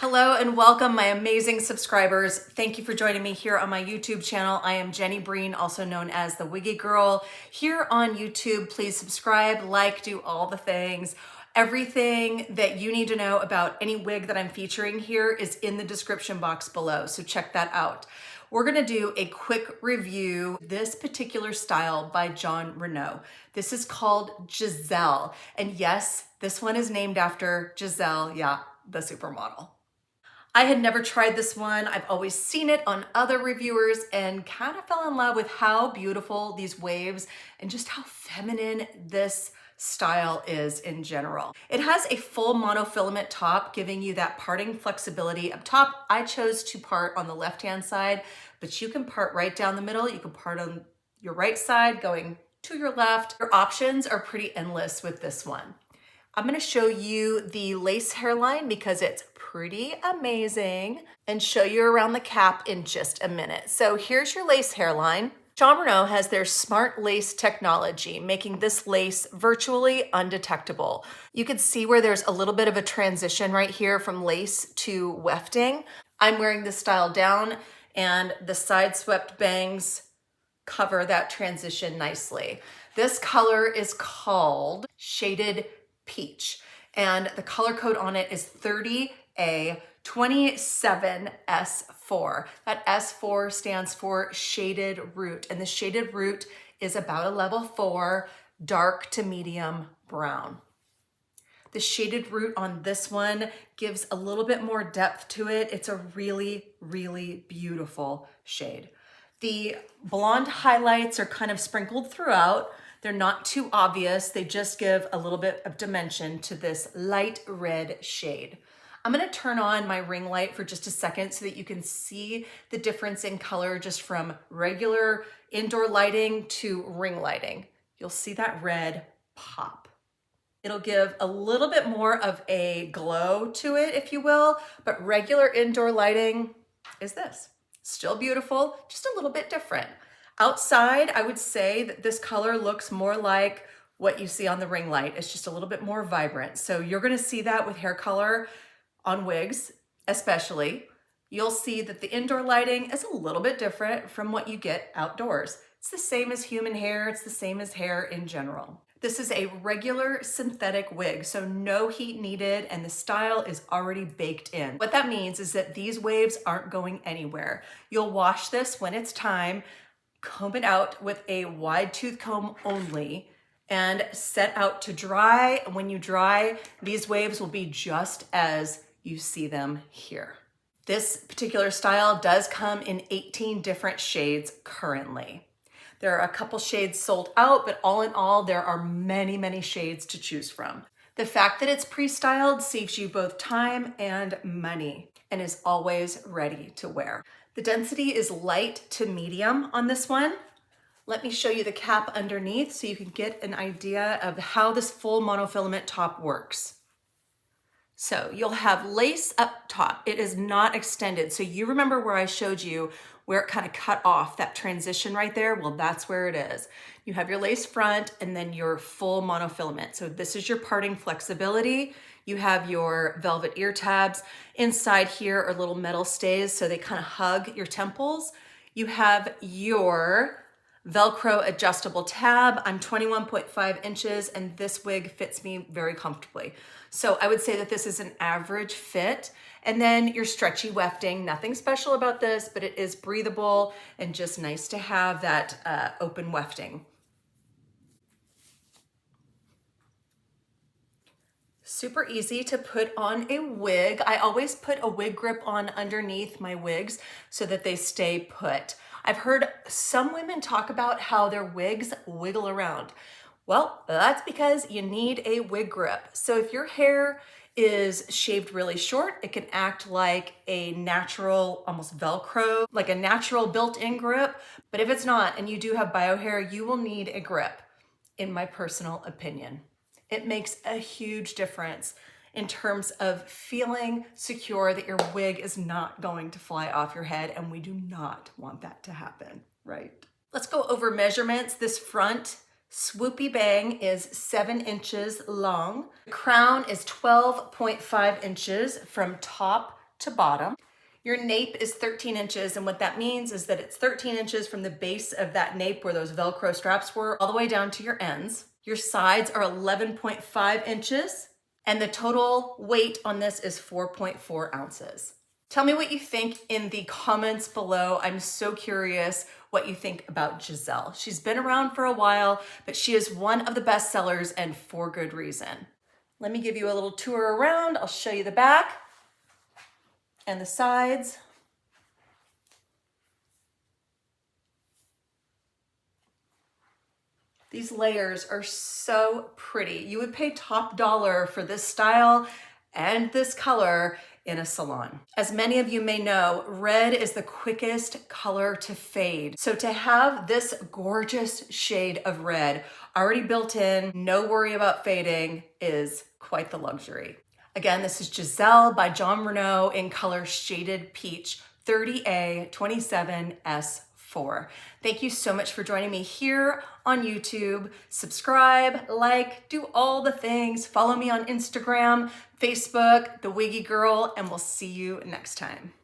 Hello and welcome, my amazing subscribers. Thank you for joining me here on my YouTube channel. I am Jenny Breen, also known as the Wiggy Girl. Here on YouTube, please subscribe, like, do all the things. Everything that you need to know about any wig that I'm featuring here is in the description box below, so check that out. We're gonna do a quick review of this particular style by Jon Renau. This is called Gisele, and yes, this one is named after Gisele, yeah, the supermodel. I had never tried this one. I've always seen it on other reviewers and kind of fell in love with how beautiful these waves and just how feminine this style is in general. It has a full monofilament top, giving you that parting flexibility up top. I chose to part on the left-hand side, but you can part right down the middle. You can part on your right side going to your left. Your options are pretty endless with this one. I'm gonna show you the lace hairline because it's pretty amazing and show you around the cap in just a minute. So here's your lace hairline. Jon Renau has their smart lace technology, making this lace virtually undetectable. You can see where there's a little bit of a transition right here from lace to wefting. I'm wearing this style down and the side swept bangs cover that transition nicely. This color is called Shaded Peach, and the color code on it is 30A27S4. That S4 stands for shaded root, and the shaded root is about a level 4, dark to medium brown. The shaded root on this one gives a little bit more depth to it. It's a really, really beautiful shade. The blonde highlights are kind of sprinkled throughout. They're not too obvious. They just give a little bit of dimension to this light red shade. I'm gonna turn on my ring light for just a second so that you can see the difference in color just from regular indoor lighting to ring lighting. You'll see that red pop. It'll give a little bit more of a glow to it, if you will, but regular indoor lighting is this. Still beautiful, just a little bit different. Outside, I would say that this color looks more like what you see on the ring light. It's just a little bit more vibrant. So you're gonna see that with hair color on wigs, especially. You'll see that the indoor lighting is a little bit different from what you get outdoors. It's the same as human hair. It's the same as hair in general. This is a regular synthetic wig, so no heat needed, and the style is already baked in. What that means is that these waves aren't going anywhere. You'll wash this when it's time, comb it out with a wide tooth comb only, and set out to dry. When you dry, these waves will be just as you see them here. This particular style does come in 18 different shades currently. There are a couple shades sold out, but all in all, there are many, many shades to choose from. The fact that it's pre-styled saves you both time and money and is always ready to wear. The density is light to medium on this one. Let me show you the cap underneath so you can get an idea of how this full monofilament top works. So you'll have lace up top. It is not extended. So you remember where I showed you where it kind of cut off, that transition right there? Well, that's where it is. You have your lace front and then your full monofilament. So this is your parting flexibility. You have your velvet ear tabs. Inside here are little metal stays, so they kind of hug your temples. You have your Velcro adjustable tab. I'm 21.5 inches and this wig fits me very comfortably. So I would say that this is an average fit. And then your stretchy wefting, nothing special about this, but it is breathable and just nice to have that open wefting. Super easy to put on a wig. I always put a wig grip on underneath my wigs so that they stay put. I've heard some women talk about how their wigs wiggle around. Well, that's because you need a wig grip. So if your hair is shaved really short, it can act like a natural, almost Velcro, like a natural built-in grip. But if it's not, and you do have bio hair, you will need a grip, in my personal opinion. It makes a huge difference in terms of feeling secure that your wig is not going to fly off your head, and we do not want that to happen, right? Let's go over measurements. This front swoopy bang is 7 inches long. The crown is 12.5 inches from top to bottom. Your nape is 13 inches, and what that means is that it's 13 inches from the base of that nape where those Velcro straps were all the way down to your ends. Your sides are 11.5 inches, and the total weight on this is 4.4 ounces. Tell me what you think in the comments below. I'm so curious what you think about Gisele. She's been around for a while, but she is one of the best sellers, and for good reason. Let me give you a little tour around. I'll show you the back and the sides. These layers are so pretty. You would pay top dollar for this style and this color in a salon. As many of you may know, red is the quickest color to fade. So to have this gorgeous shade of red already built in, no worry about fading, is quite the luxury. Again, this is Gisele by Jon Renau in color Shaded Peach, 30A27S4. Thank you so much for joining me here on YouTube. Subscribe, like, do all the things. Follow me on Instagram, Facebook, The Wiggy Girl, and we'll see you next time.